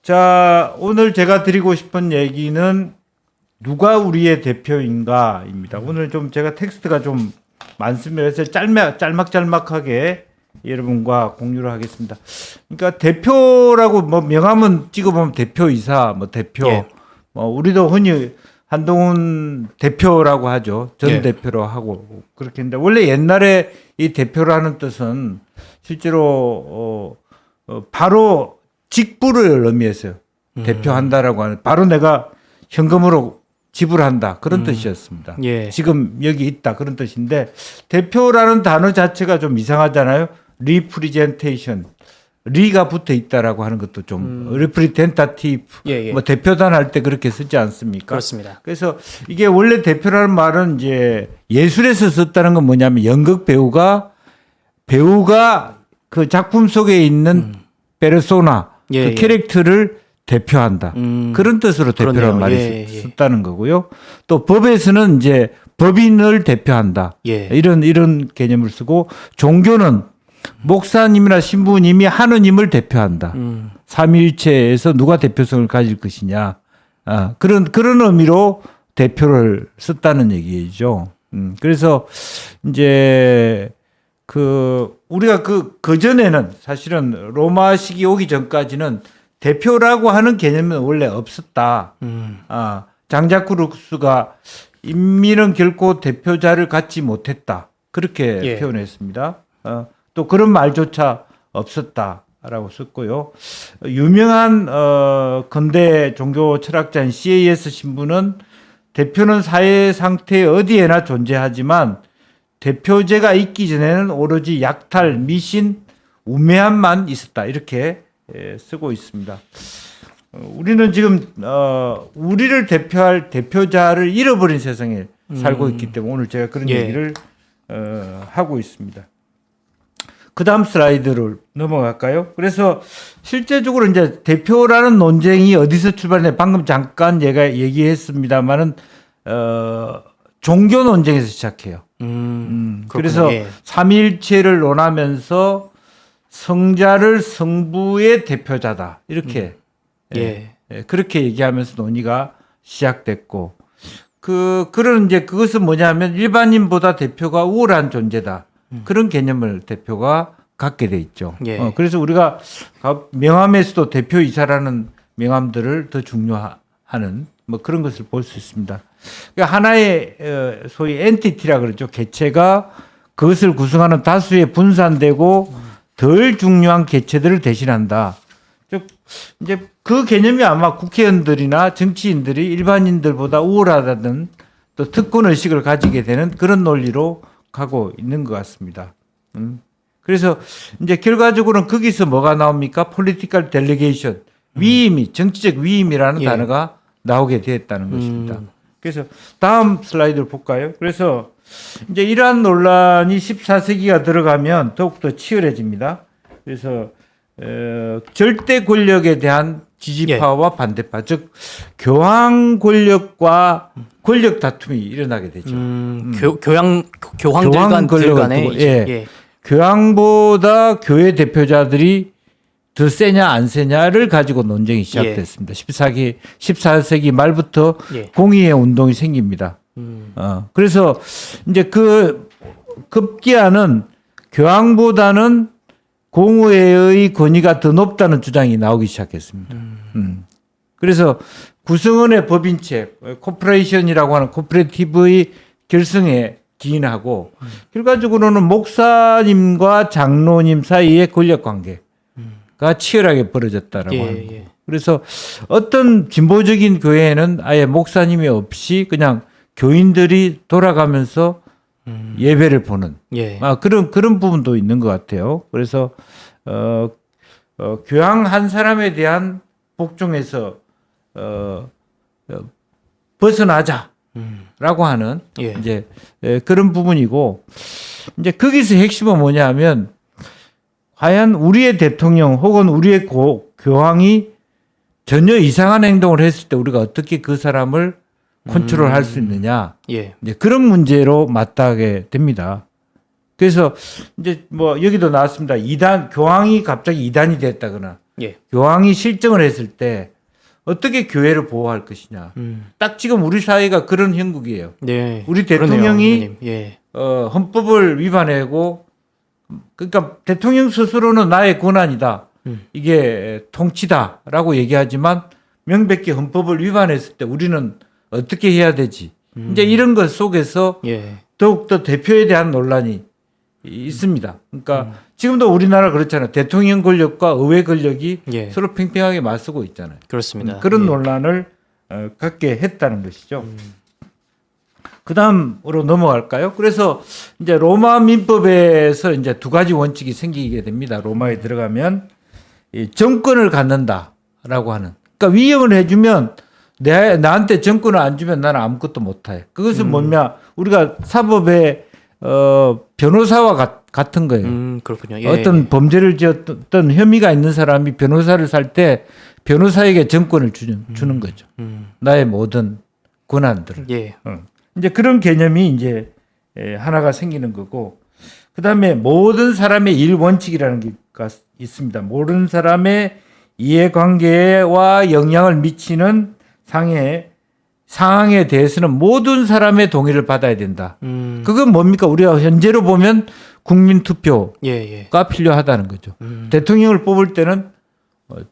자, 오늘 제가 드리고 싶은 얘기는 누가 우리의 대표인가입니다. 오늘 좀 제가 텍스트가 좀 많습니다. 그래서 짤막짤막하게 여러분과 공유를 하겠습니다. 그러니까 대표라고 뭐 명함은 찍어보면 대표이사, 뭐 대표, 예. 우리도 흔히 한동훈 대표라고 하죠. 전 예. 대표로 하고 그렇게 했는데 원래 옛날에 이 대표라는 뜻은 실제로 바로 직부를 의미했어요. 대표한다라고 하는 바로 내가 현금으로 지불한다 그런 뜻이었습니다. 예. 지금 여기 있다 그런 뜻인데 대표라는 단어 자체가 좀 이상하잖아요. 리프리젠테이션 리가 붙어 있다라고 하는 것도 좀 리프리젠타티브 예, 예. 뭐 대표단 할 때 그렇게 쓰지 않습니까? 그렇습니다. 그래서 이게 원래 대표라는 말은 이제 예술에서 썼다는 건 뭐냐면 연극 배우가 그 작품 속에 있는 페르소나 예, 그 예. 캐릭터를 대표한다. 그런 뜻으로 대표라는 그러네요. 말이 예, 예. 썼다는 거고요. 또 법에서는 이제 법인을 대표한다. 예. 이런 개념을 쓰고 종교는 목사님이나 신부님이 하느님을 대표한다. 삼위일체에서 누가 대표성을 가질 것이냐. 그런 의미로 대표를 썼다는 얘기죠. 그래서 이제 우리가 그 전에는 사실은 로마식이 오기 전까지는 대표라고 하는 개념은 원래 없었다. 장자크 루스가 인민은 결코 대표자를 갖지 못했다. 그렇게 예. 표현했습니다. 또 그런 말조차 없었다라고 썼고요. 유명한 근대 종교 철학자인 C.A.S. 신부는 대표는 사회 상태 어디에나 존재하지만 대표제가 있기 전에는 오로지 약탈, 미신, 우매함만 있었다. 이렇게 쓰고 있습니다. 우리는 지금 우리를 대표할 대표자를 잃어버린 세상에 살고 있기 때문에 오늘 제가 그런 예. 얘기를 하고 있습니다. 그 다음 슬라이드를 넘어갈까요? 그래서 실제적으로 이제 대표라는 논쟁이 어디서 출발했냐 방금 잠깐 제가 얘기했습니다만은 종교 논쟁에서 시작해요. 그래서 예. 삼위일체를 논하면서 성자를 성부의 대표자다 이렇게 예. 그렇게 얘기하면서 논의가 시작됐고 그런 이제 그것은 뭐냐면 일반인보다 대표가 우월한 존재다 그런 개념을 대표가 갖게 돼 있죠. 예. 그래서 우리가 명함에서도 대표이사라는 명함들을 더 중요하는 뭐 그런 것을 볼 수 있습니다. 그러니까 하나의 소위 엔티티라 그러죠. 개체가 그것을 구성하는 다수에 분산되고 덜 중요한 개체들을 대신한다. 즉 이제 그 개념이 아마 국회의원들이나 정치인들이 일반인들보다 우월하다는 또 특권 의식을 가지게 되는 그런 논리로 가고 있는 것 같습니다. 그래서 이제 결과적으로는 거기서 뭐가 나옵니까? political delegation 위임이 정치적 위임이라는 예. 단어가 나오게 되었다는 것입니다. 그래서 다음 슬라이드를 볼까요? 그래서 이제 이러한 논란이 14세기가 들어가면 더욱더 치열해집니다. 그래서 절대 권력에 대한 지지파와 반대파, 즉 교황 권력과 권력 다툼이 일어나게 되죠. 교황들 간에 예. 교황보다 교회 대표자들이 더 세냐 안 세냐를 가지고 논쟁이 시작됐습니다. 14세기 말부터 예. 공의의 운동이 생깁니다. 그래서 이제 그 급기야는 교황보다는 공의회의 권위가 더 높다는 주장이 나오기 시작했습니다. 그래서 구성원의 법인체, 코퍼레이션이라고 하는 코퍼레이티브의 결성에 기인하고 결과적으로는 목사님과 장로님 사이의 권력 관계가 치열하게 벌어졌다라고 합니다. 예. 그래서 어떤 진보적인 교회에는 아예 목사님이 없이 그냥 교인들이 돌아가면서 예배를 보는 예. 그런 부분도 있는 것 같아요. 그래서 교황 한 사람에 대한 복종에서 벗어나자라고 하는 예. 이제 그런 부분이고 이제 거기서 핵심은 뭐냐면 과연 우리의 대통령 혹은 우리의 교황이 전혀 이상한 행동을 했을 때 우리가 어떻게 그 사람을 컨트롤할 수 있느냐. 예. 이제 그런 문제로 맞닿게 됩니다. 그래서 이제 뭐 여기도 나왔습니다. 교황이 갑자기 이단이 됐다거나 예. 교황이 실정을 했을 때 어떻게 교회를 보호할 것이냐. 딱 지금 우리 사회가 그런 형국이에요. 네. 우리 그러네요, 대통령이 의원님. 예. 헌법을 위반하고 그러니까 대통령 스스로는 나의 권한이다. 이게 통치다라고 얘기하지만 명백히 헌법을 위반했을 때 우리는 어떻게 해야 되지? 이제 이런 것 속에서 예. 더욱더 대표에 대한 논란이 있습니다. 그러니까 지금도 우리나라 그렇잖아요. 대통령 권력과 의회 권력이 예. 서로 팽팽하게 맞서고 있잖아요. 그렇습니다. 그런 예. 논란을 갖게 했다는 것이죠. 그 다음으로 넘어갈까요? 그래서 이제 로마 민법에서 이제 두 가지 원칙이 생기게 됩니다. 로마에 들어가면 이 정권을 갖는다라고 하는. 그러니까 위임을 해주면 나한테 정권을 안 주면 나는 아무것도 못해. 그것은 뭐냐? 우리가 사법에 변호사와 같은 거예요. 그렇군요. 예. 어떤 범죄를 지었던 혐의가 있는 사람이 변호사를 살 때 변호사에게 정권을 주는 거죠. 나의 모든 권한들을. 예. 이제 그런 개념이 이제 하나가 생기는 거고, 그 다음에 모든 사람의 일 원칙이라는 게 있습니다. 모든 사람의 이해관계와 영향을 미치는 상황에 대해서는 모든 사람의 동의를 받아야 된다. 그건 뭡니까? 우리가 현재로 보면 국민 투표가 예. 필요하다는 거죠. 대통령을 뽑을 때는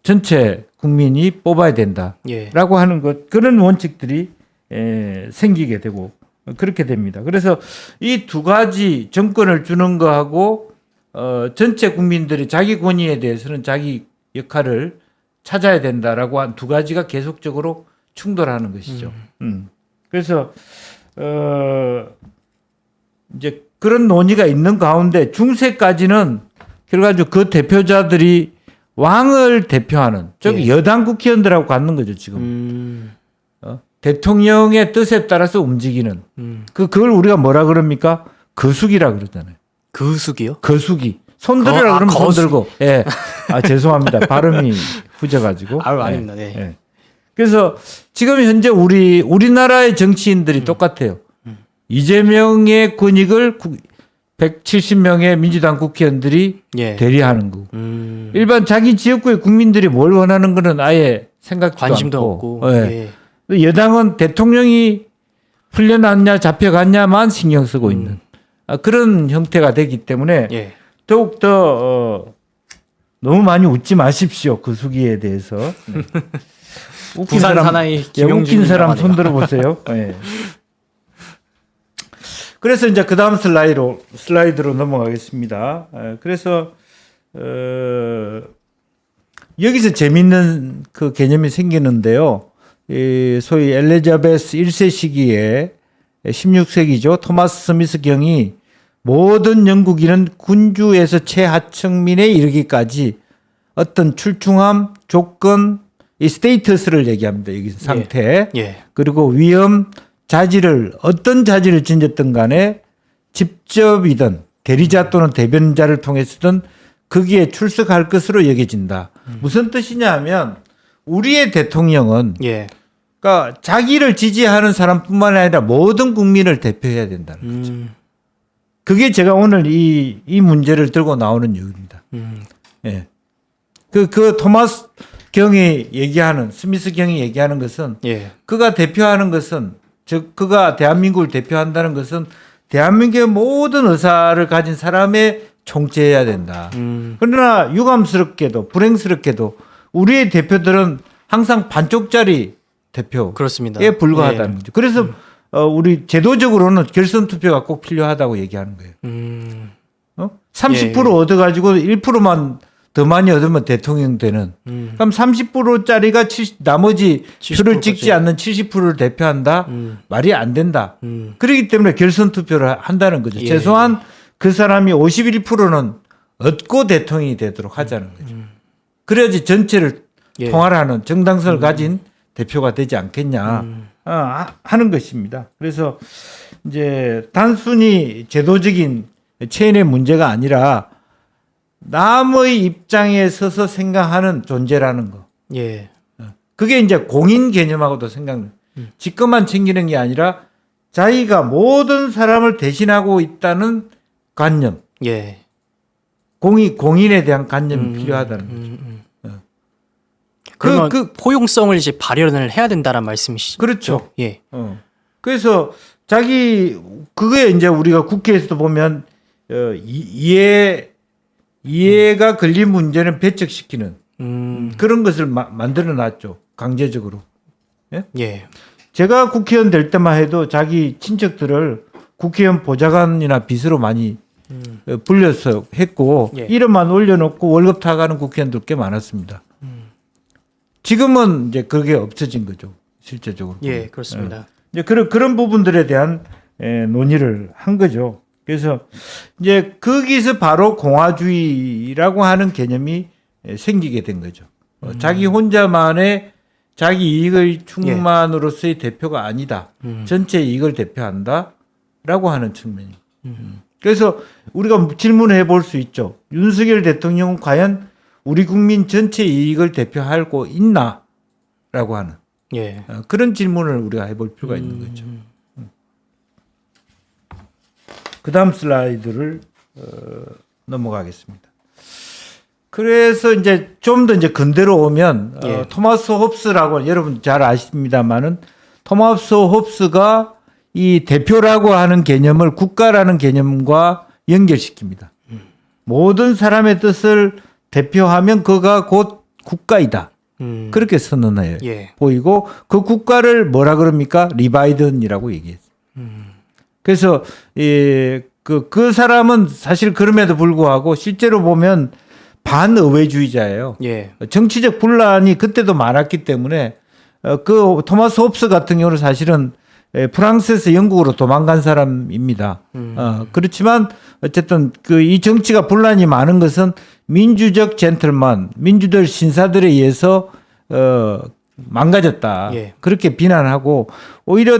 전체 국민이 뽑아야 된다라고 예. 하는 것, 그런 원칙들이 생기게 되고 그렇게 됩니다. 그래서 이 두 가지 정권을 주는 거하고 전체 국민들이 자기 권위에 대해서는 자기 역할을 찾아야 된다라고 한 두 가지가 계속적으로 충돌하는 것이죠. 그래서 이제 그런 논의가 있는 가운데 중세까지는 결과적으로 그 대표자들이 왕을 대표하는 즉 예. 여당 국회의원들하고 갖는 거죠 지금. 대통령의 뜻에 따라서 움직이는 그걸 우리가 뭐라 그럽니까? 거수기라 그러잖아요. 그수기요? 거수기. 손들으라 그러면 손 거수. 들고. 예. 아 죄송합니다. 발음이 후져가지고. 아유, 아닙니다. 네. 예. 그래서 지금 현재 우리나라의 정치인들이 똑같아요. 이재명의 권익을 170명의 민주당 국회의원들이 예. 대리하는 거고. 일반 자기 지역구의 국민들이 뭘 원하는 거는 아예 생각지도 관심도 않고. 없고. 예. 여당은 대통령이 풀려났냐 잡혀갔냐만 신경 쓰고 있는 그런 형태가 되기 때문에 예. 더욱더 너무 많이 웃지 마십시오. 그 수기에 대해서. 네. 웃긴 부산 사나이 김용진 웃긴 사람 하네요. 손 들어보세요. 네. 그래서 이제 그 다음 슬라이드로 넘어가겠습니다. 그래서 여기서 재밌는 그 개념이 생기는데요. 이 소위 엘리자베스 1세 시기에 16세기죠. 토마스 스미스 경이 모든 영국인은 군주에서 최하층민에 이르기까지 어떤 출중함, 조건, 이 스테이터스를 얘기합니다. 여기 상태. 예. 그리고 위험, 자질을 어떤 자질을 지녔든 간에 직접이든 대리자 또는 대변자를 통해서든 거기에 출석할 것으로 여겨진다. 무슨 뜻이냐 하면 우리의 대통령은 예. 그러니까 자기를 지지하는 사람뿐만 아니라 모든 국민을 대표해야 된다는 거죠. 그게 제가 오늘 이 문제를 들고 나오는 이유입니다. 예. 그 토마스 경이 얘기하는 스미스 경이 얘기하는 것은 예. 그가 대표하는 것은 즉 그가 대한민국을 대표한다는 것은 대한민국의 모든 의사를 가진 사람의 총재해야 된다. 그러나 유감스럽게도 불행스럽게도 우리의 대표들은 항상 반쪽짜리 대표에 그렇습니다. 불과하다는 거죠. 그래서 우리 제도적으로는 결선 투표가 꼭 필요하다고 얘기하는 거예요. 30% 예. 얻어가지고 1%만 더 많이 얻으면 대통령 되는. 그럼 30%짜리가 나머지 표를 찍지 않는 70%를 대표한다? 말이 안 된다. 그렇기 때문에 결선 투표를 한다는 거죠. 예. 최소한 그 사람이 51%는 얻고 대통령이 되도록 하자는 거죠. 그래야지 전체를 예. 통할하는 정당성을 가진 대표가 되지 않겠냐 하는 것입니다. 그래서 이제 단순히 제도적인 체인의 문제가 아니라 남의 입장에 서서 생각하는 존재라는 거. 예. 그게 이제 공인 개념하고도 생각나요. 직권만 챙기는 게 아니라 자기가 모든 사람을 대신하고 있다는 관념. 예. 공인에 대한 관념이 필요하다는 거죠. 그러면 포용성을 이제 발현을 해야 된다는 말씀이시죠? 그렇죠. 예. 그래서 그거에 이제 우리가 국회에서도 보면 이해가 걸린 문제는 배척시키는 그런 것을 만들어 놨죠. 강제적으로. 예? 예. 제가 국회의원 될 때만 해도 자기 친척들을 국회의원 보좌관이나 비서로 많이 불려서 했고 예. 이름만 올려놓고 월급 타가는 국회의원들 꽤 많았습니다. 지금은 이제 그게 없어진 거죠. 실제적으로. 예, 그렇습니다. 이제 그런 부분들에 대한 논의를 한 거죠. 그래서 이제 거기서 바로 공화주의라고 하는 개념이 생기게 된 거죠. 자기 혼자만의 자기 이익의 충만으로서의 대표가 아니다. 전체 이익을 대표한다라고 하는 측면이. 그래서 우리가 질문해 볼 수 있죠. 윤석열 대통령은 과연 우리 국민 전체 이익을 대표하고 있나라고 하는 예. 그런 질문을 우리가 해볼 필요가 있는 거죠. 그 다음 슬라이드를 넘어가겠습니다. 그래서 이제 좀 더 이제 근대로 오면 예. 토마스 홉스라고 여러분 잘 아십니다만은 토마스 홉스가 이 대표라고 하는 개념을 국가라는 개념과 연결시킵니다. 모든 사람의 뜻을 대표하면 그가 곧 국가이다. 그렇게 선언해요. 예. 보이고 그 국가를 뭐라 그럽니까? 리바이든이라고 얘기했어요. 그래서 그 사람은 사실 그럼에도 불구하고 실제로 보면 반의회주의자예요. 예. 정치적 분란이 그때도 많았기 때문에 그 토마스 홉스 같은 경우는 사실은 프랑스에서 영국으로 도망간 사람입니다. 그렇지만 어쨌든 이 정치가 분란이 많은 것은 민주적 젠틀만, 민주들 신사들에 의해서 망가졌다. 예. 그렇게 비난하고 오히려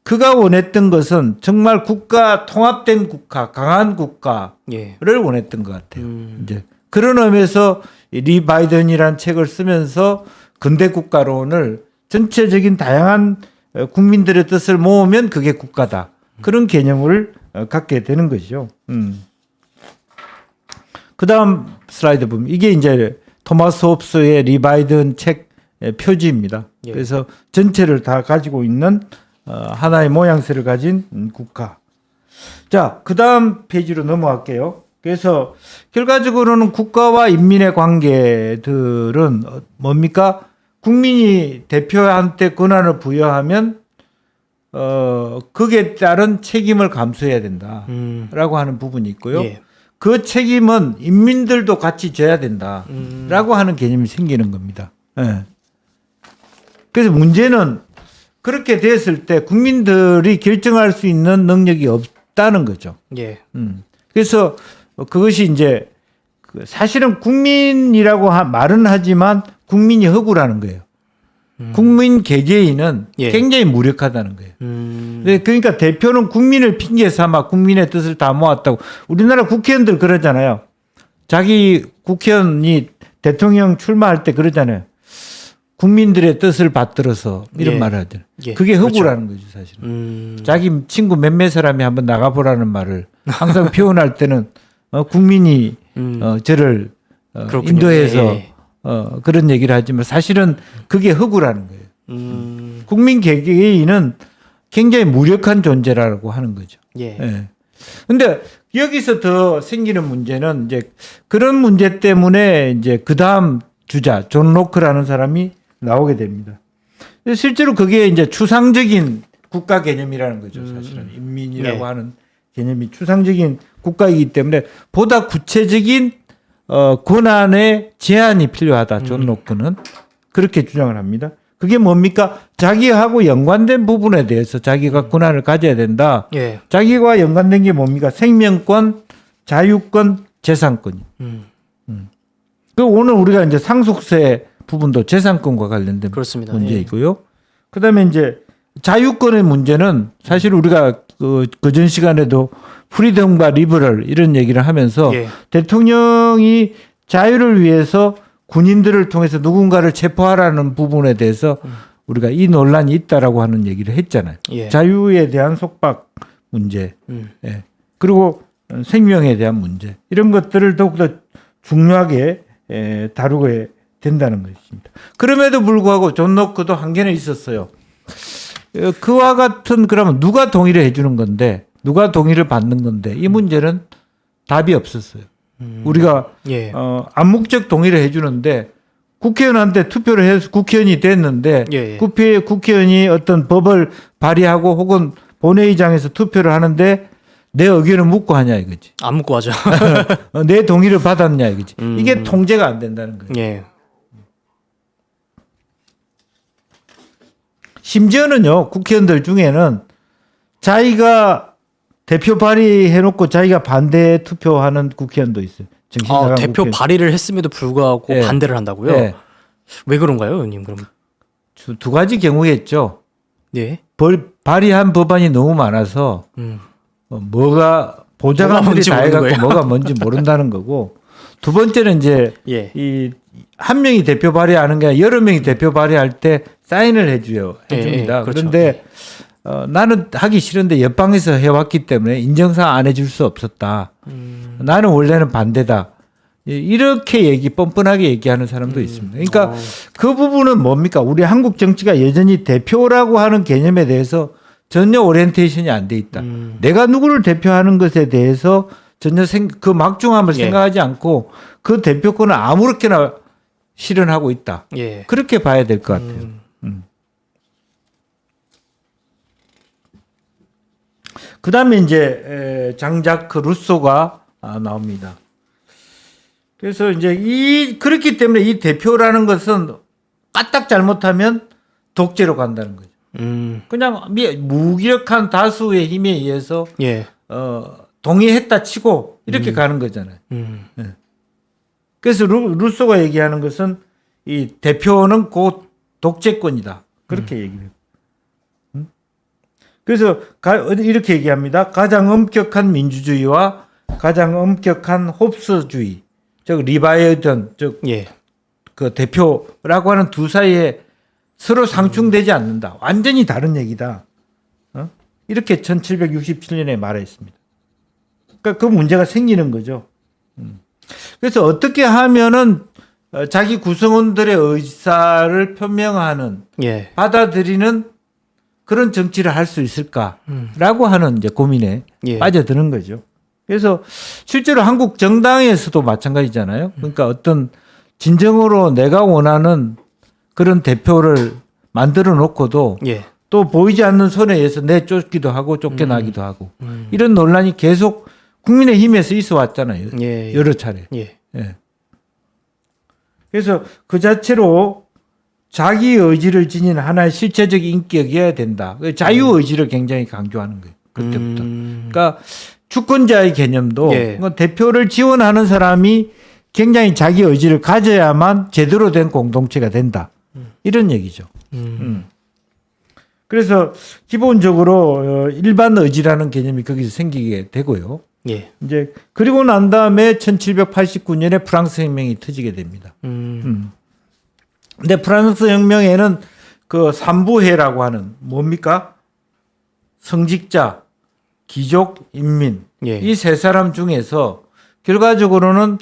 그가 원했던 것은 정말 국가 통합된 국가, 강한 국가를 예. 원했던 것 같아요. 이제 그런 의미에서 리 바이든이라는 책을 쓰면서 근대 국가론을 전체적인 다양한 국민들의 뜻을 모으면 그게 국가다. 그런 개념을 갖게 되는 것이죠. 그 다음 슬라이드 보면 이게 이제 토마스 홉스의 리 바이든 책 표지입니다. 예. 그래서 전체를 다 가지고 있는 하나의 모양새를 가진 국가. 자, 그 다음 페이지로 넘어갈게요. 그래서 결과적으로는 국가와 인민의 관계들은 뭡니까? 국민이 대표한테 권한을 부여하면 거기에 따른 책임을 감수해야 된다라고 하는 부분이 있고요. 예. 그 책임은 인민들도 같이 져야 된다라고 하는 개념이 생기는 겁니다. 예. 그래서 문제는 그렇게 됐을 때 국민들이 결정할 수 있는 능력이 없다는 거죠. 예. 그래서 그것이 이제 사실은 국민이라고 말은 하지만 국민이 허구라는 거예요. 국민 개개인은 예. 굉장히 무력하다는 거예요. 그러니까 대표는 국민을 핑계 삼아 국민의 뜻을 다 모았다고. 우리나라 국회의원들 그러잖아요. 자기 국회의원이 대통령 출마할 때 그러잖아요. 국민들의 뜻을 받들어서 이런 예. 말을 하잖아요. 예. 그게 허구라는 거죠, 사실은. 자기 친구 몇몇 사람이 한번 나가보라는 말을 항상 표현할 때는 국민이 저를 그렇군요. 인도해서 예. 그런 얘기를 하지만 사실은 그게 허구라는 거예요. 국민 개개인은 굉장히 무력한 존재라고 하는 거죠. 예. 예. 근데 여기서 더 생기는 문제는 이제 그런 문제 때문에 이제 그 다음 주자 존 로크라는 사람이 나오게 됩니다. 실제로 그게 이제 추상적인 국가 개념이라는 거죠. 사실은 인민이라고 네. 하는 개념이 추상적인 국가이기 때문에 보다 구체적인 권한의 제한이 필요하다. 존 로크는 그렇게 주장을 합니다. 그게 뭡니까? 자기하고 연관된 부분에 대해서 자기가 권한을 가져야 된다. 예. 자기와 연관된 게 뭡니까? 생명권, 자유권, 재산권이. 그 오늘 우리가 이제 상속세 부분도 재산권과 관련된 그렇습니다. 문제이고요. 그다음에 이제 자유권의 문제는 사실 우리가 그전 시간에도 프리덤과 리버럴 이런 얘기를 하면서 예. 대통령이 자유를 위해서 군인들을 통해서 누군가를 체포하라는 부분에 대해서 우리가 이 논란이 있다라고 하는 얘기를 했잖아요. 예. 자유에 대한 속박 문제, 예. 그리고 생명에 대한 문제 이런 것들을 더욱더 중요하게 다루게 된다는 것입니다. 그럼에도 불구하고 존 노크도 한계는 있었어요. 그와 같은 그러면 누가 동의를 해주는 건데 누가 동의를 받는 건데 이 문제는 답이 없었어요. 우리가 예. 암묵적 동의를 해주는데 국회의원한테 투표를 해서 국회의원이 됐는데 예. 국회의원이 어떤 법을 발의하고 혹은 본회의장에서 투표를 하는데 내 의견을 묻고 하냐 이거지. 안 묻고 하죠. 내 동의를 받았냐 이거지. 이게 통제가 안 된다는 거예요. 예. 심지어는요 국회의원들 중에는 자기가 대표 발의해놓고 자기가 반대 투표하는 국회의원도 있어요. 정신나간 대표 국회의원. 발의를 했음에도 불구하고 예. 반대를 한다고요? 예. 왜 그런가요, 의원님? 그럼 두 가지 경우겠죠. 예. 발의한 법안이 너무 많아서 뭐가 보좌관들이 뭔지 다 모르는 해갖고 거예요? 뭐가 뭔지 모른다는 거고 두 번째는 이제 예. 이 한 명이 대표 발의하는 게 아니라 여러 명이 대표 발의할 때 사인을 해줍니다. 예, 그렇죠. 그런데 나는 하기 싫은데 옆방에서 해왔기 때문에 인정사항 안 해줄 수 없었다. 나는 원래는 반대다. 이렇게 뻔뻔하게 얘기하는 사람도 있습니다. 그러니까 그 부분은 뭡니까? 우리 한국 정치가 여전히 대표라고 하는 개념에 대해서 전혀 오리엔테이션이 안 돼 있다. 내가 누구를 대표하는 것에 대해서 전혀 그 막중함을 예. 생각하지 않고 그 대표권을 아무렇게나 실현하고 있다. 예. 그렇게 봐야 될 것 같아요. 그 다음에 이제 장자크 루소가 나옵니다. 그래서 이제 그렇기 때문에 이 대표라는 것은 까딱 잘못하면 독재로 간다는 거죠. 그냥 무기력한 다수의 힘에 의해서 예. 동의했다 치고 이렇게 가는 거잖아요. 예. 그래서 루소가 얘기하는 것은 이 대표는 곧 독재권이다. 그렇게 얘기해요. 그래서 이렇게 얘기합니다. 가장 엄격한 민주주의와 가장 엄격한 홉스주의, 즉 리바이어든 즉 예. 그 대표라고 하는 두 사이에 서로 상충되지 않는다. 완전히 다른 얘기다. 이렇게 1767년에 말했습니다. 그러니까 그 문제가 생기는 거죠. 그래서 어떻게 하면은 자기 구성원들의 의사를 표명하는 예. 받아들이는 그런 정치를 할 수 있을까라고 하는 이제 고민에 예. 빠져드는 거죠. 그래서 실제로 한국 정당에서도 마찬가지잖아요. 그러니까 어떤 진정으로 내가 원하는 그런 대표를 만들어 놓고도 예. 또 보이지 않는 손에 의해서 내쫓기도 하고 쫓겨나기도 하고 이런 논란이 계속 국민의힘에서 있어 왔잖아요. 예. 여러 차례. 예. 예. 그래서 그 자체로 자기 의지를 지닌 하나의 실체적 인격이어야 된다. 자유 의지를 굉장히 강조하는 거예요. 그때부터. 그러니까 주권자의 개념도 예. 대표를 지원하는 사람이 굉장히 자기 의지를 가져야만 제대로 된 공동체가 된다. 이런 얘기죠. 그래서 기본적으로 일반 의지라는 개념이 거기서 생기게 되고요. 예. 이제 그리고 난 다음에 1789년에 프랑스 혁명이 터지게 됩니다. 근데 프랑스 혁명에는 그 삼부회라고 하는 뭡니까? 성직자, 귀족, 인민 예. 이 세 사람 중에서 결과적으로는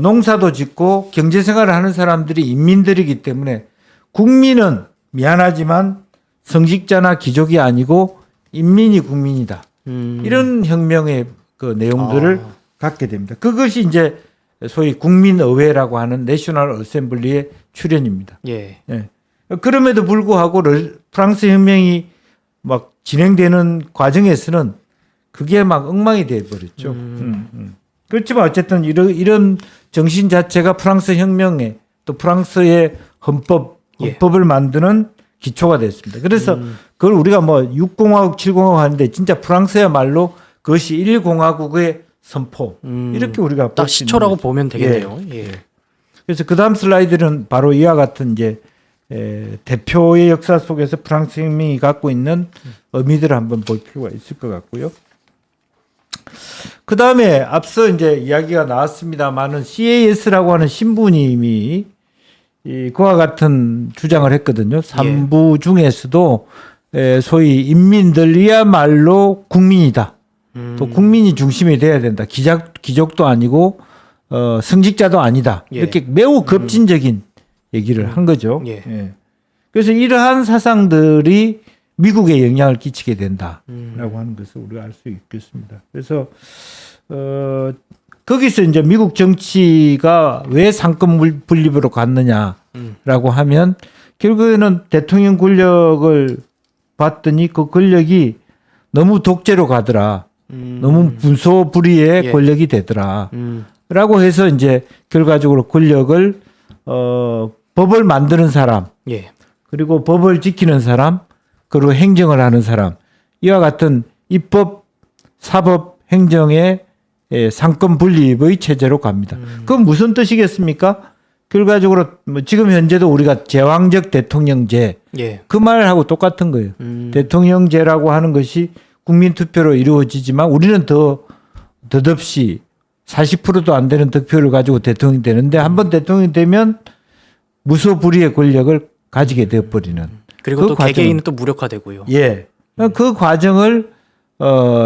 농사도 짓고 경제생활을 하는 사람들이 인민들이기 때문에 국민은 미안하지만 성직자나 귀족이 아니고 인민이 국민이다. 이런 혁명의 그 내용들을 갖게 됩니다. 그것이 이제 소위 국민의회라고 하는 내셔널 어셈블리의 출현입니다. 예. 예. 그럼에도 불구하고 프랑스 혁명이 막 진행되는 과정에서는 그게 막 엉망이 돼 버렸죠. 그렇지만 어쨌든 이런 정신 자체가 프랑스 혁명에 또 프랑스의 헌법을 만드는 기초가 됐습니다. 그래서 그걸 우리가 뭐 6공화국, 7공화국 하는데 진짜 프랑스야말로 그것이 1공화국의 선포 이렇게 우리가 딱 볼 수 있는 시초라고 거죠. 보면 되겠네요. 예. 그래서 그 다음 슬라이드는 바로 이와 같은 이제 대표의 역사 속에서 프랑스 혁명이 갖고 있는 의미들을 한번 볼 필요가 있을 것 같고요. 그 다음에 앞서 이제 이야기가 나왔습니다만은 CAS라고 하는 신부님이 그와 같은 주장을 했거든요. 삼부 중에서도 소위 인민들이야말로 국민이다. 또 국민이 중심이 돼야 된다. 귀족도 아니고 성직자도 아니다. 예. 이렇게 매우 급진적인 얘기를 한 거죠. 예. 예. 그래서 이러한 사상들이 미국에 영향을 끼치게 된다라고 하는 것을 우리가 알 수 있겠습니다. 그래서 거기서 이제 미국 정치가 왜 상권 분립으로 갔느냐라고 하면 결국에는 대통령 권력을 봤더니 그 권력이 너무 독재로 가더라. 너무 분소불위의 예. 권력이 되더라. 라고 해서 이제 결과적으로 권력을 법을 만드는 사람, 예. 그리고 법을 지키는 사람, 그리고 행정을 하는 사람, 이와 같은 입법, 사법, 행정의 상권 분립의 체제로 갑니다. 그건 무슨 뜻이겠습니까? 결과적으로 뭐 지금 현재도 우리가 제왕적 대통령제 예. 그 말하고 똑같은 거예요. 대통령제라고 하는 것이 국민 투표로 이루어지지만 우리는 덧없이 40%도 안 되는 득표를 가지고 대통령이 되는데 한번 대통령이 되면 무소불위의 권력을 가지게 되어버리는. 그리고 그 또 과정은- 개개인은 또 무력화되고요. 예. 그 과정을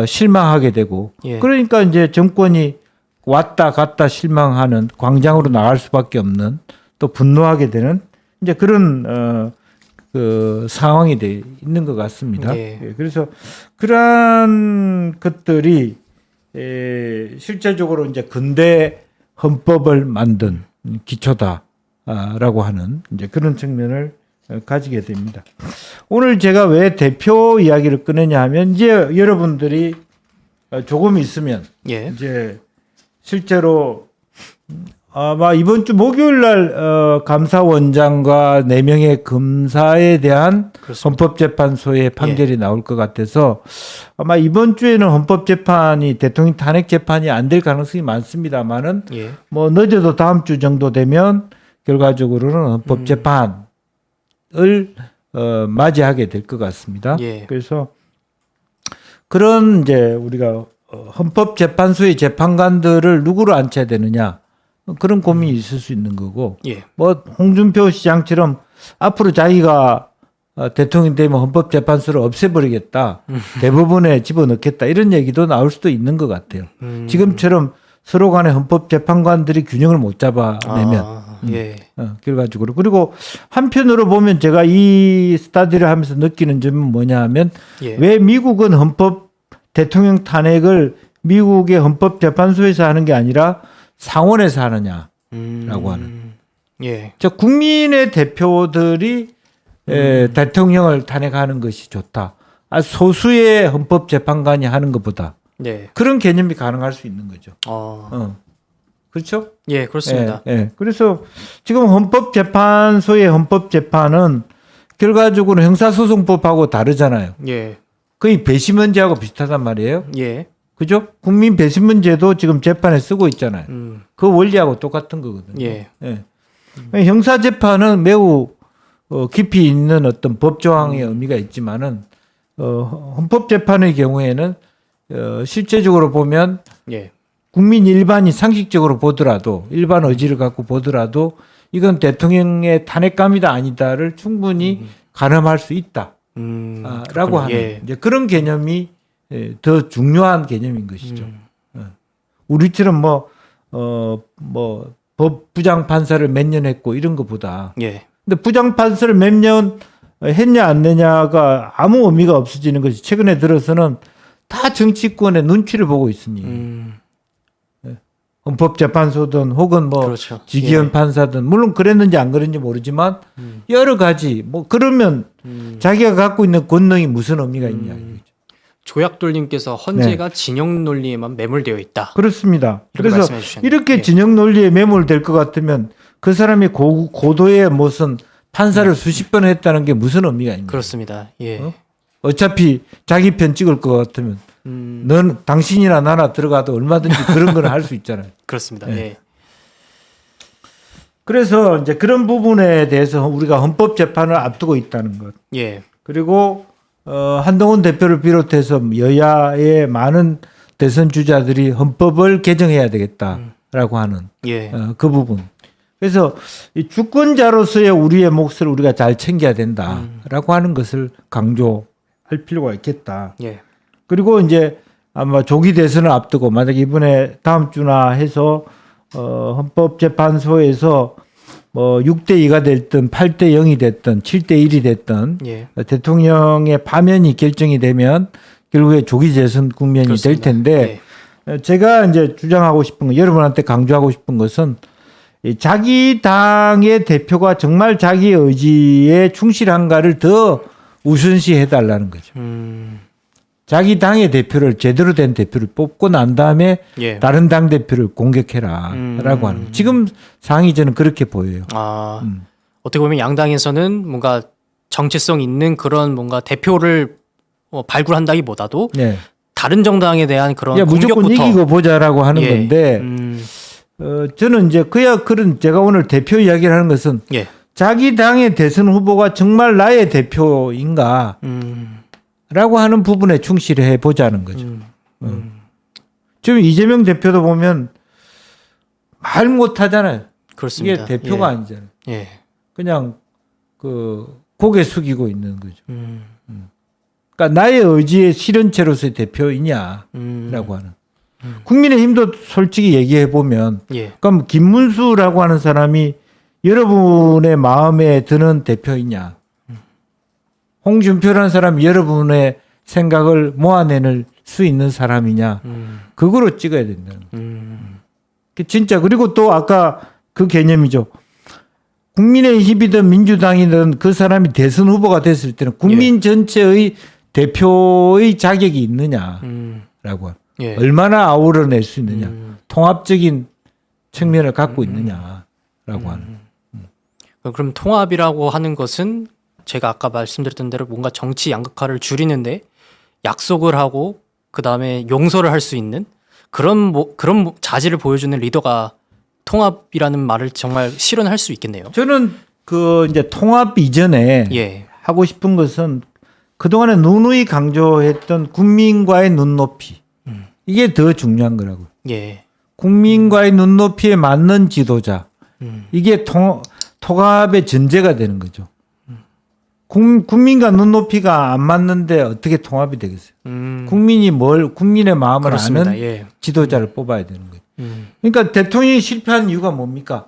실망하게 되고 예. 그러니까 이제 정권이 왔다 갔다 실망하는 광장으로 나갈 수밖에 없는 또 분노하게 되는 이제 그런 그 상황이 돼 있는 것 같습니다. 예. 예, 그래서 그러한 것들이 실제적으로 이제 근대 헌법을 만든 기초다라고 하는 이제 그런 측면을 가지게 됩니다. 오늘 제가 왜 대표 이야기를 꺼내냐 하면 이제 여러분들이 조금 있으면 예. 이제 실제로 아마 이번 주 목요일 날 감사원장과 4명의 검사에 대한 그렇습니다. 헌법재판소의 판결이 나올 것 같아서 아마 이번 주에는 헌법재판이 대통령 탄핵 재판이 안 될 가능성이 많습니다만은 예. 뭐 늦어도 다음 주 정도 되면 결과적으로는 헌법재판을 맞이하게 될 것 같습니다. 예. 그래서 그런 이제 우리가 헌법재판소의 재판관들을 누구로 앉혀야 되느냐 그런 고민이 있을 수 있는 거고 예. 뭐 홍준표 시장처럼 앞으로 자기가 대통령 되면 헌법재판소를 없애버리겠다 대법원에 집어넣겠다 이런 얘기도 나올 수도 있는 것 같아요. 지금처럼 서로 간에 헌법재판관들이 균형을 못 잡아내면 예. 결과적으로 그리고 한편으로 보면 제가 이 스타디를 하면서 느끼는 점은 뭐냐 하면 예. 왜 미국은 헌법 대통령 탄핵을 미국의 헌법재판소에서 하는 게 아니라 상원에서 하느냐라고 하는. 예. 저 국민의 대표들이 대통령을 탄핵하는 것이 좋다. 소수의 헌법재판관이 하는 것보다 네. 그런 개념이 가능할 수 있는 거죠. 그렇죠? 예, 그렇습니다. 예. 그래서 지금 헌법재판소의 헌법재판은 결과적으로 형사소송법하고 다르잖아요. 예. 거의 배심원제하고 비슷하단 말이에요. 예. 그죠? 국민 배심원제도 지금 재판에 쓰고 있잖아요. 그 원리하고 똑같은 거거든요. 예. 형사재판은 매우 깊이 있는 어떤 법조항의 의미가 있지만은 헌법재판의 경우에는 실제적으로 보면 예. 국민 일반이 상식적으로 보더라도 일반 의지를 갖고 보더라도 이건 대통령의 탄핵감이다 아니다를 충분히 가늠할 수 있다. 라고 하는 예. 이제 그런 개념이 더 중요한 개념인 것이죠. 우리처럼 법 부장 판사를 몇 년 했고 이런 것보다. 예. 근데 부장 판사를 몇 년 했냐 안 했냐가 아무 의미가 없어지는 것이 최근에 들어서는 다 정치권의 눈치를 보고 있으니 헌법재판소든 혹은 뭐 그렇죠. 지기현 예. 판사든 물론 그랬는지 안 그랬는지 모르지만 여러 가지 뭐 그러면 자기가 갖고 있는 권능이 무슨 의미가 있냐 이거죠. 조약돌님께서 헌재가 진영 논리에만 매몰되어 있다. 그렇습니다. 이렇게 그래서 말씀해 주셨네요. 이렇게 예. 진영 논리에 매몰될 것 같으면 그 사람이 고도의 무슨 판사를 수십 번 했다는 게 무슨 의미가 있냐. 그렇습니다. 예. 어차피 자기 편 찍을 것 같으면 넌 당신이나 나나 들어가도 얼마든지 그런 걸 할 수 있잖아요. 그렇습니다. 예. 예. 그래서 이제 그런 부분에 대해서 우리가 헌법재판을 앞두고 있다는 것. 예. 그리고 한동훈 대표를 비롯해서 여야의 많은 대선 주자들이 헌법을 개정해야 되겠다라고 하는 예. 그 부분. 그래서 이 주권자로서의 우리의 몫을 우리가 잘 챙겨야 된다라고 하는 것을 강조할 필요가 있겠다. 예. 그리고 이제 아마 조기 대선을 앞두고 만약 이번에 다음 주나 해서 헌법재판소에서 뭐 6대 2가 됐든 8대 0이 됐든 7대 1이 됐든 예. 대통령의 파면이 결정이 되면 결국에 조기 재선 국면이 그렇습니다. 될 텐데 제가 이제 주장하고 싶은 거, 여러분한테 강조하고 싶은 것은 이 자기 당의 대표가 정말 자기 의지에 충실한가를 더 우선시 해달라는 거죠. 자기 당의 대표를 제대로 된 대표를 뽑고 난 다음에 예. 다른 당 대표를 공격해라라고 하는 거예요. 지금 상황이 저는 그렇게 보여요. 아, 어떻게 보면 양당에서는 뭔가 정체성 있는 그런 뭔가 대표를 발굴한다기보다도 네. 다른 정당에 대한 그런 야, 무조건 공격부터 이기고 보자라고 하는 예. 건데 저는 이제 그런 제가 오늘 대표 이야기를 하는 것은 예. 자기 당의 대선 후보가 정말 나의 대표인가 라고 하는 부분에 충실해 보자는 거죠. 지금 이재명 대표도 보면 말 못하잖아요. 그렇습니다. 이게 대표가 예. 아니잖아요. 예. 그냥 그 고개 숙이고 있는 거죠. 그러니까 나의 의지의 실현체로서의 대표이냐라고 하는. 국민의힘도 솔직히 얘기해 보면, 예. 그럼 김문수라고 하는 사람이 여러분의 마음에 드는 대표이냐? 홍준표라는 사람이 여러분의 생각을 모아내는 수 있는 사람이냐? 그거로 찍어야 된다는 거예요. 진짜. 그리고 또 아까 그 개념이죠. 국민의힘이든 민주당이든 그 사람이 대선 후보가 됐을 때는 국민 전체의 대표의 자격이 있느냐라고. 예. 얼마나 아우러낼 수 있느냐. 통합적인 측면을 갖고 있느냐라고 하는. 그럼 통합이라고 하는 것은 제가 아까 말씀드렸던 대로 뭔가 정치 양극화를 줄이는데 약속을 하고 그 다음에 용서를 할 수 있는 그런 자질을 보여주는 리더가 통합이라는 말을 정말 실현할 수 있겠네요. 저는 그 이제 통합 이전에 예. 하고 싶은 것은 그동안에 누누이 강조했던 국민과의 눈높이. 이게 더 중요한 거라고. 예. 국민과의 눈높이에 맞는 지도자. 이게 통합의 전제가 되는 거죠. 국민과 눈높이가 안 맞는데 어떻게 통합이 되겠어요? 국민의 마음을 그렇습니다. 아는 예. 지도자를 뽑아야 되는 거예요. 그러니까 대통령이 실패한 이유가 뭡니까?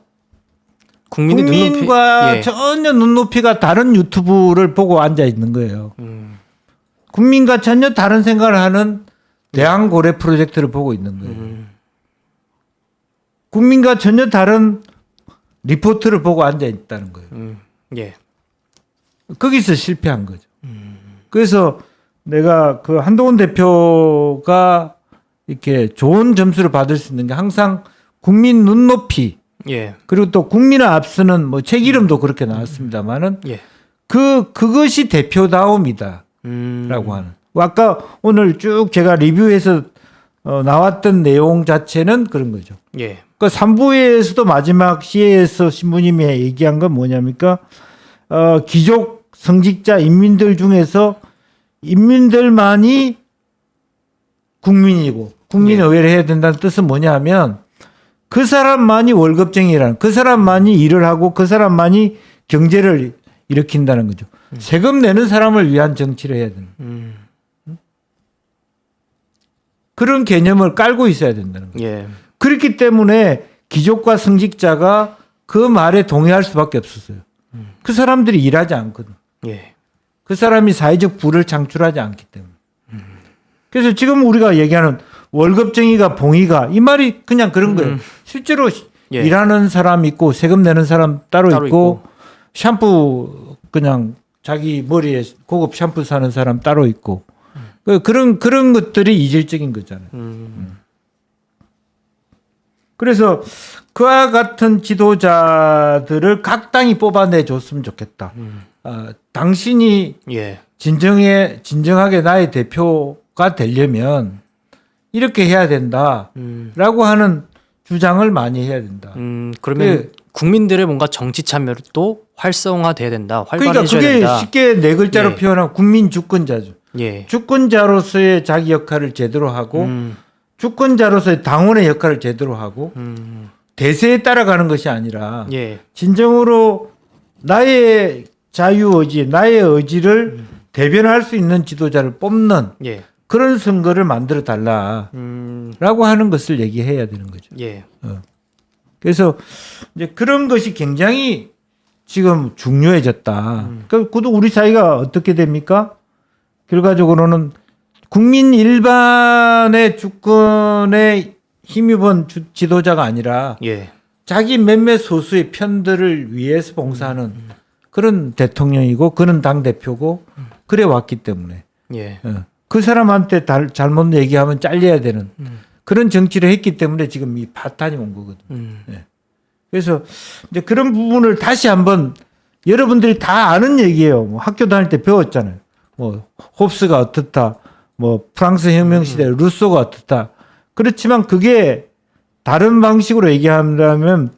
국민의 국민과 눈높이. 예. 전혀 눈높이가 다른 유튜브를 보고 앉아 있는 거예요. 국민과 전혀 다른 생각을 하는 대한고래 프로젝트를 보고 있는 거예요. 국민과 전혀 다른 리포트를 보고 앉아 있다는 거예요. 예. 거기서 실패한 거죠. 그래서 내가 그 한동훈 대표가 이렇게 좋은 점수를 받을 수 있는 게 항상 국민 눈높이 예. 그리고 또 국민을 앞서는 뭐 책 이름도 그렇게 나왔습니다만은 예. 그것이 대표다움이다라고 하는. 아까 오늘 쭉 제가 리뷰해서 나왔던 내용 자체는 그런 거죠. 예. 그 3부에서도 마지막 시에서 신부님이 얘기한 건 뭐냐니까 귀족 성직자 인민들 중에서 인민들만이 국민이고 국민의회를 해야 된다는 뜻은 뭐냐면 그 사람만이 월급쟁이라는 그 사람만이 일을 하고 그 사람만이 경제를 일으킨다는 거죠. 세금 내는 사람을 위한 정치를 해야 된다. 그런 개념을 깔고 있어야 된다는 거예요. 예. 그렇기 때문에 귀족과 성직자가 그 말에 동의할 수밖에 없었어요. 그 사람들이 일하지 않거든. 예. 그 사람이 사회적 부를 창출하지 않기 때문에. 그래서 지금 우리가 얘기하는 월급쟁이가 봉이가 이 말이 그냥 그런 거예요. 실제로 예. 일하는 사람 있고 세금 내는 사람 따로 따로 있고 샴푸 그냥 자기 머리에 고급 샴푸 사는 사람 따로 있고 그런 것들이 이질적인 거잖아요. 그래서 그와 같은 지도자들을 각 당이 뽑아내 줬으면 좋겠다. 당신이 예. 진정하게 나의 대표가 되려면 이렇게 해야 된다라고 하는 주장을 많이 해야 된다. 그러면 국민들의 뭔가 정치 참여를 또 활성화돼야 된다. 그러니까 활발해져야 그게 된다. 쉽게 네 글자로 예. 표현하면 국민 주권자죠. 예. 주권자로서의 자기 역할을 제대로 하고 주권자로서의 당원의 역할을 제대로 하고 대세에 따라가는 것이 아니라 예. 진정으로 나의 자유의지, 나의 의지를 대변할 수 있는 지도자를 뽑는 예. 그런 선거를 만들어 달라라고 하는 것을 얘기해야 되는 거죠. 예. 그래서 이제 그런 것이 굉장히 지금 중요해졌다. 그러니까 우리 사회가 어떻게 됩니까? 결과적으로는 국민 일반의 주권에 힘입은 지도자가 아니라 예. 자기 몇몇 소수의 편들을 위해서 봉사하는 그런 대통령이고 그런 당 대표고 그래 왔기 때문에 예. 그 사람한테 잘못 얘기하면 잘려야 되는 그런 정치를 했기 때문에 지금 이 파탄이 온 거거든요. 예. 그래서 이제 그런 부분을 다시 한번 여러분들이 다 아는 얘기예요. 뭐 학교 다닐 때 배웠잖아요. 뭐 홉스가 어떻다, 뭐 프랑스 혁명 시대 루소가 어떻다. 그렇지만 그게 다른 방식으로 얘기한다면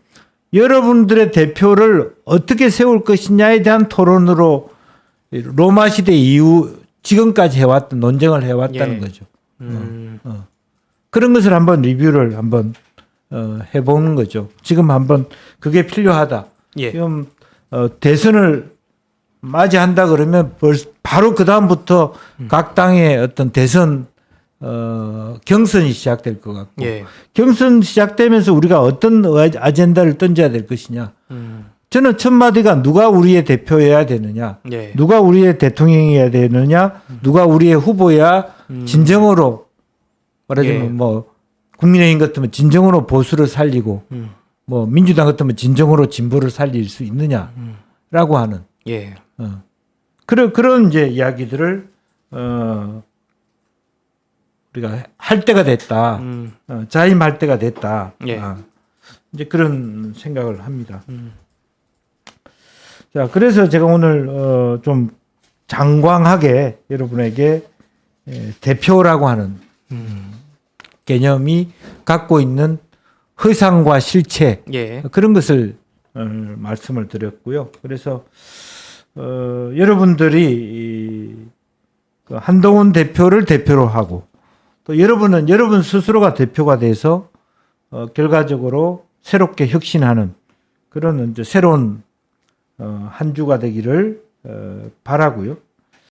여러분들의 대표를 어떻게 세울 것이냐에 대한 토론으로 로마 시대 이후 지금까지 해왔던 논쟁을 해왔다는 예. 거죠. 그런 것을 한번 리뷰를 한번 해보는 거죠. 지금 한번 그게 필요하다. 예. 지금 대선을 맞이한다 그러면 바로 그 다음부터 각 당의 어떤 대선 경선이 시작될 것 같고 예. 경선 시작되면서 우리가 어떤 아젠다를 던져야 될 것이냐. 저는 첫 마디가 누가 우리의 대표여야 되느냐, 예. 누가 우리의 대통령이어야 되느냐, 누가 우리의 후보야 진정으로 말하자면 예. 뭐 국민의힘 같으면 진정으로 보수를 살리고 뭐 민주당 같으면 진정으로 진보를 살릴 수 있느냐라고 하는 예. 그런 이제 이야기들을 우리가 할 때가 됐다. 자임할 때가 됐다. 예. 이제 그런 생각을 합니다. 자, 그래서 제가 오늘 좀 장광하게 여러분에게 대표라고 하는 개념이 갖고 있는 허상과 실체 예. 그런 것을 말씀을 드렸고요. 그래서 여러분들이 그 한동훈 대표를 대표로 하고 또 여러분은 여러분 스스로가 대표가 돼서 결과적으로 새롭게 혁신하는 그런 이제 새로운 한 주가 되기를 바라고요.